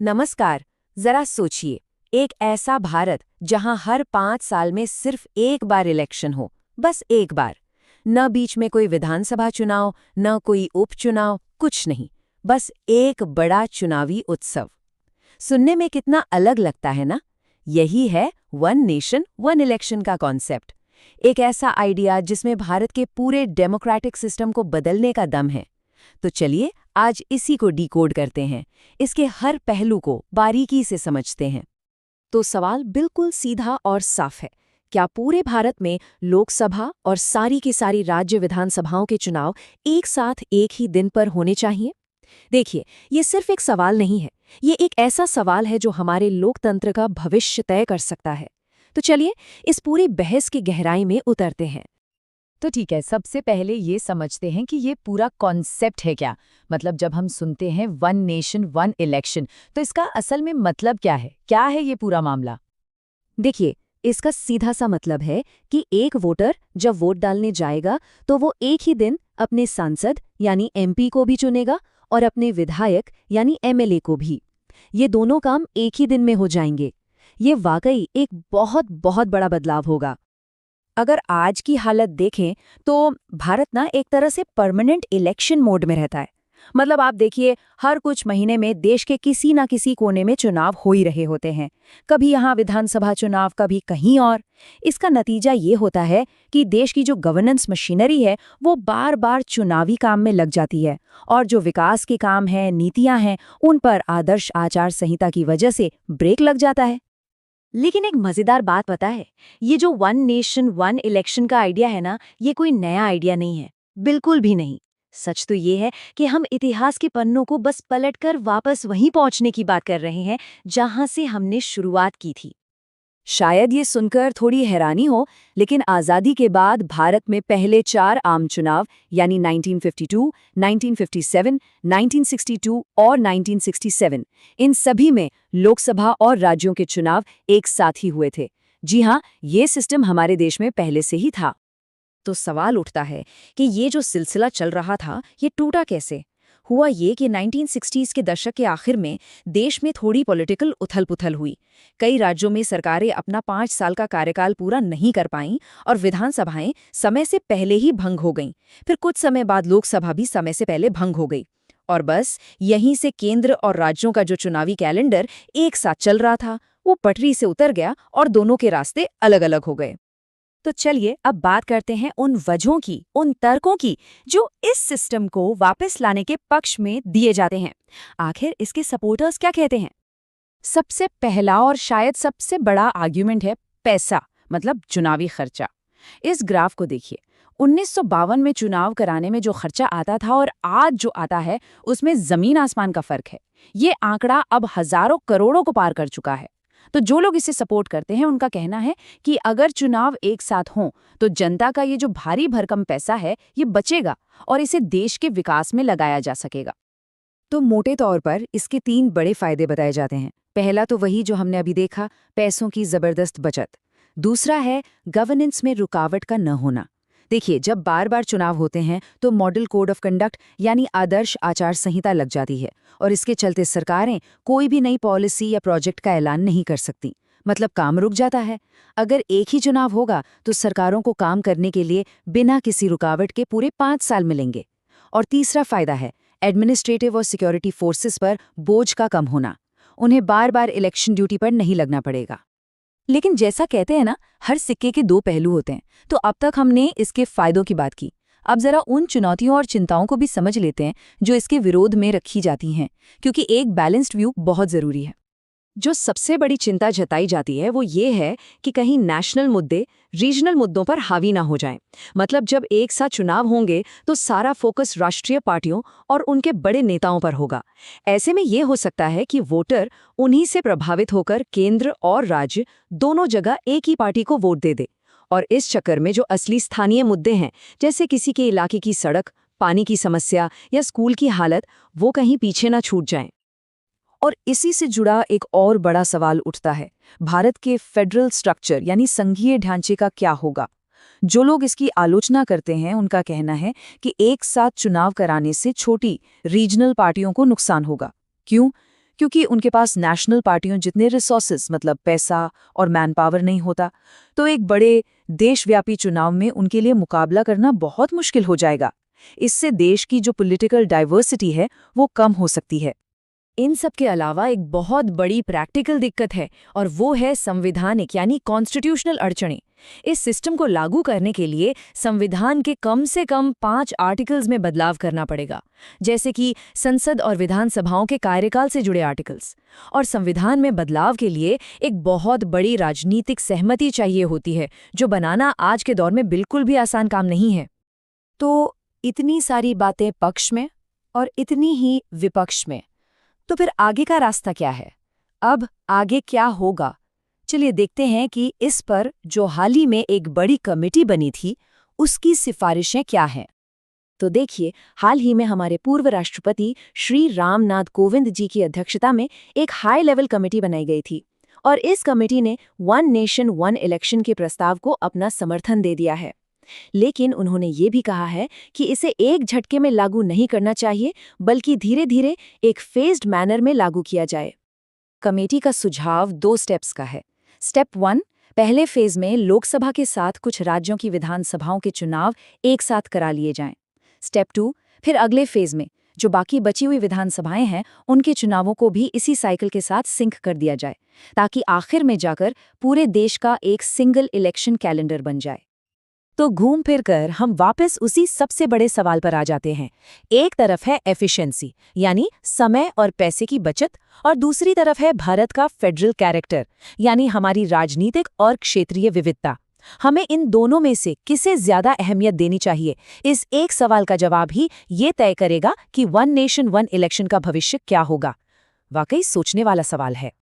नमस्कार। जरा सोचिए, एक ऐसा भारत जहां हर 5 साल में सिर्फ एक बार इलेक्शन हो, बस एक बार। न बीच में कोई विधानसभा चुनाव, न कोई उपचुनाव, कुछ नहीं, बस एक बड़ा चुनावी उत्सव। सुनने में कितना अलग लगता है ना? यही है वन नेशन वन इलेक्शन का कॉन्सेप्ट। एक ऐसा आइडिया जिसमें भारत के पूरे डेमोक्रेटिक सिस्टम को बदलने का दम है। तो चलिए आज इसी को डिकोड करते हैं, इसके हर पहलू को बारीकी से समझते हैं। तो सवाल बिल्कुल सीधा और साफ है। क्या पूरे भारत में लोकसभा और सारी की सारी राज्य विधानसभाओं के चुनाव एक साथ एक ही दिन पर होने चाहिए? देखिए, ये सिर्फ एक सवाल नहीं है, ये एक ऐसा सवाल है जो हमारे लोकतंत्र का भविष्य तय कर सकता है। तो चलिए इस पूरी बहस की गहराई में उतरते हैं। तो ठीक है, सबसे पहले ये समझते हैं कि ये पूरा कॉन्सेप्ट है क्या। मतलब जब हम सुनते हैं वन नेशन वन इलेक्शन, तो इसका असल में मतलब क्या है ये पूरा मामला। देखिए, इसका सीधा सा मतलब है कि एक वोटर जब वोट डालने जाएगा तो वो एक ही दिन अपने सांसद यानी एमपी को भी चुनेगा और अपने विधायक यानी एमएलए को भी। ये दोनों काम एक ही दिन में हो जाएंगे। ये वाकई एक बहुत बहुत बड़ा बदलाव होगा। अगर आज की हालत देखें तो भारत ना एक तरह से परमानेंट इलेक्शन मोड में रहता है। मतलब आप देखिए, हर कुछ महीने में देश के किसी ना किसी कोने में चुनाव हो ही रहे होते हैं। कभी यहाँ विधानसभा चुनाव, कभी कहीं और। इसका नतीजा ये होता है कि देश की जो गवर्नेंस मशीनरी है वो बार बार चुनावी काम में लग जाती है, और जो विकास के काम हैं, नीतियां हैं, उन पर आदर्श आचार संहिता की वजह से ब्रेक लग जाता है। लेकिन एक मजेदार बात पता है, ये जो वन नेशन वन इलेक्शन का आइडिया है ना, ये कोई नया आइडिया नहीं है, बिल्कुल भी नहीं। सच तो ये है कि हम इतिहास के पन्नों को बस पलटकर वापस वहीं पहुंचने की बात कर रहे हैं जहां से हमने शुरुआत की थी। शायद ये सुनकर थोड़ी हैरानी हो, लेकिन आज़ादी के बाद भारत में पहले 4 आम चुनाव यानी 1952, 1957, 1962 और 1967, इन सभी में लोकसभा और राज्यों के चुनाव एक साथ ही हुए थे। जी हाँ, ये सिस्टम हमारे देश में पहले से ही था। तो सवाल उठता है कि ये जो सिलसिला चल रहा था, ये टूटा कैसे? हुआ ये कि 1960s के दशक के आखिर में देश में थोड़ी पॉलिटिकल उथल-पुथल हुई। कई राज्यों में सरकारें अपना 5 साल का कार्यकाल पूरा नहीं कर पाईं और विधानसभाएं समय से पहले ही भंग हो गईं। फिर कुछ समय बाद लोकसभा भी समय से पहले भंग हो गई। और बस यहीं से केंद्र और राज्यों का जो चुनावी कैलेंडर एक साथ चल रहा था, वो पटरी से उतर गया और दोनों के रास्ते अलग-अलग हो गए। तो चलिए अब बात करते हैं उन वजहों की, उन तर्कों की जो इस सिस्टम को वापस लाने के पक्ष में दिए जाते हैं। आखिर इसके सपोर्टर्स क्या कहते हैं? सबसे पहला और शायद सबसे बड़ा आर्ग्यूमेंट है पैसा, मतलब चुनावी खर्चा। इस ग्राफ को देखिए, 1952 में चुनाव कराने में जो खर्चा आता था और आज जो आता है, उसमें जमीन आसमान का फर्क है। ये आंकड़ा अब हजारों करोड़ों को पार कर चुका है। तो जो लोग इसे सपोर्ट करते हैं, उनका कहना है कि अगर चुनाव एक साथ हों तो जनता का ये जो भारी भरकम पैसा है, ये बचेगा और इसे देश के विकास में लगाया जा सकेगा। तो मोटे तौर पर इसके 3 बड़े फायदे बताए जाते हैं। पहला तो वही जो हमने अभी देखा, पैसों की जबरदस्त बचत। दूसरा है गवर्नेंस में रुकावट का न होना। देखिए, जब बार बार चुनाव होते हैं तो मॉडल कोड ऑफ कंडक्ट यानी आदर्श आचार संहिता लग जाती है, और इसके चलते सरकारें कोई भी नई पॉलिसी या प्रोजेक्ट का ऐलान नहीं कर सकती। मतलब काम रुक जाता है। अगर एक ही चुनाव होगा तो सरकारों को काम करने के लिए बिना किसी रुकावट के पूरे 5 साल मिलेंगे। और तीसरा फायदा है एडमिनिस्ट्रेटिव और सिक्योरिटी फोर्सेस पर बोझ का कम होना। उन्हें बार बार इलेक्शन ड्यूटी पर नहीं लगना पड़ेगा। लेकिन जैसा कहते हैं ना, हर सिक्के के 2 पहलू होते हैं। तो अब तक हमने इसके फायदों की बात की। अब जरा उन चुनौतियों और चिंताओं को भी समझ लेते हैं जो इसके विरोध में रखी जाती हैं, क्योंकि एक बैलेंस्ड व्यू बहुत जरूरी है। जो सबसे बड़ी चिंता जताई जाती है वो ये है कि कहीं नेशनल मुद्दे रीजनल मुद्दों पर हावी ना हो जाएं। मतलब जब एक साथ चुनाव होंगे तो सारा फोकस राष्ट्रीय पार्टियों और उनके बड़े नेताओं पर होगा। ऐसे में ये हो सकता है कि वोटर उन्हीं से प्रभावित होकर केंद्र और राज्य दोनों जगह एक ही पार्टी को वोट दे दे, और इस चक्कर में जो असली स्थानीय मुद्दे हैं, जैसे किसी के इलाके की सड़क, पानी की समस्या या स्कूल की हालत, वो कहीं पीछे ना छूट जाएं। और इसी से जुड़ा एक और बड़ा सवाल उठता है, भारत के फेडरल स्ट्रक्चर यानी संघीय ढांचे का क्या होगा। जो लोग इसकी आलोचना करते हैं, उनका कहना है कि एक साथ चुनाव कराने से छोटी रीजनल पार्टियों को नुकसान होगा। क्यों? क्योंकि उनके पास नेशनल पार्टियों जितने रिसोर्सेज मतलब पैसा और मैन पावर नहीं होता, तो एक बड़े देशव्यापी चुनाव में उनके लिए मुकाबला करना बहुत मुश्किल हो जाएगा। इससे देश की जो पॉलिटिकल डाइवर्सिटी है वो कम हो सकती है। इन सब के अलावा एक बहुत बड़ी प्रैक्टिकल दिक्कत है और वो है संवैधानिक यानी कॉन्स्टिट्यूशनल अड़चनें। इस सिस्टम को लागू करने के लिए संविधान के कम से कम 5 आर्टिकल्स में बदलाव करना पड़ेगा, जैसे कि संसद और विधानसभाओं के कार्यकाल से जुड़े आर्टिकल्स। और संविधान में बदलाव के लिए एक बहुत बड़ी राजनीतिक सहमति चाहिए होती है, जो बनाना आज के दौर में बिल्कुल भी आसान काम नहीं है। तो इतनी सारी बातें पक्ष में और इतनी ही विपक्ष में, तो फिर आगे का रास्ता क्या है? अब आगे क्या होगा? चलिए देखते हैं कि इस पर जो हाल ही में एक बड़ी कमेटी बनी थी उसकी सिफारिशें क्या हैं। तो देखिए, हाल ही में हमारे पूर्व राष्ट्रपति श्री रामनाथ कोविंद जी की अध्यक्षता में एक हाई लेवल कमेटी बनाई गई थी और इस कमेटी ने वन नेशन वन इलेक्शन के प्रस्ताव को अपना समर्थन दे दिया है। लेकिन उन्होंने ये भी कहा है कि इसे एक झटके में लागू नहीं करना चाहिए, बल्कि धीरे धीरे एक फेज्ड मैनर में लागू किया जाए। कमेटी का सुझाव 2 स्टेप्स का है। स्टेप 1, पहले फेज में लोकसभा के साथ कुछ राज्यों की विधानसभाओं के चुनाव एक साथ करा लिए जाएं। स्टेप 2, फिर अगले फेज में जो बाकी बची हुई विधानसभाएं हैं उनके चुनावों को भी इसी साइकिल के साथ सिंक कर दिया जाए, ताकि आखिर में जाकर पूरे देश का एक सिंगल इलेक्शन कैलेंडर बन जाए। तो घूम फिर कर हम वापस उसी सबसे बड़े सवाल पर आ जाते हैं। एक तरफ है एफिशिएंसी यानी समय और पैसे की बचत, और दूसरी तरफ है भारत का फेडरल कैरेक्टर यानी हमारी राजनीतिक और क्षेत्रीय विविधता। हमें इन दोनों में से किसे ज्यादा अहमियत देनी चाहिए, इस एक सवाल का जवाब ही ये तय करेगा कि वन नेशन वन इलेक्शन का भविष्य क्या होगा। वाकई सोचने वाला सवाल है।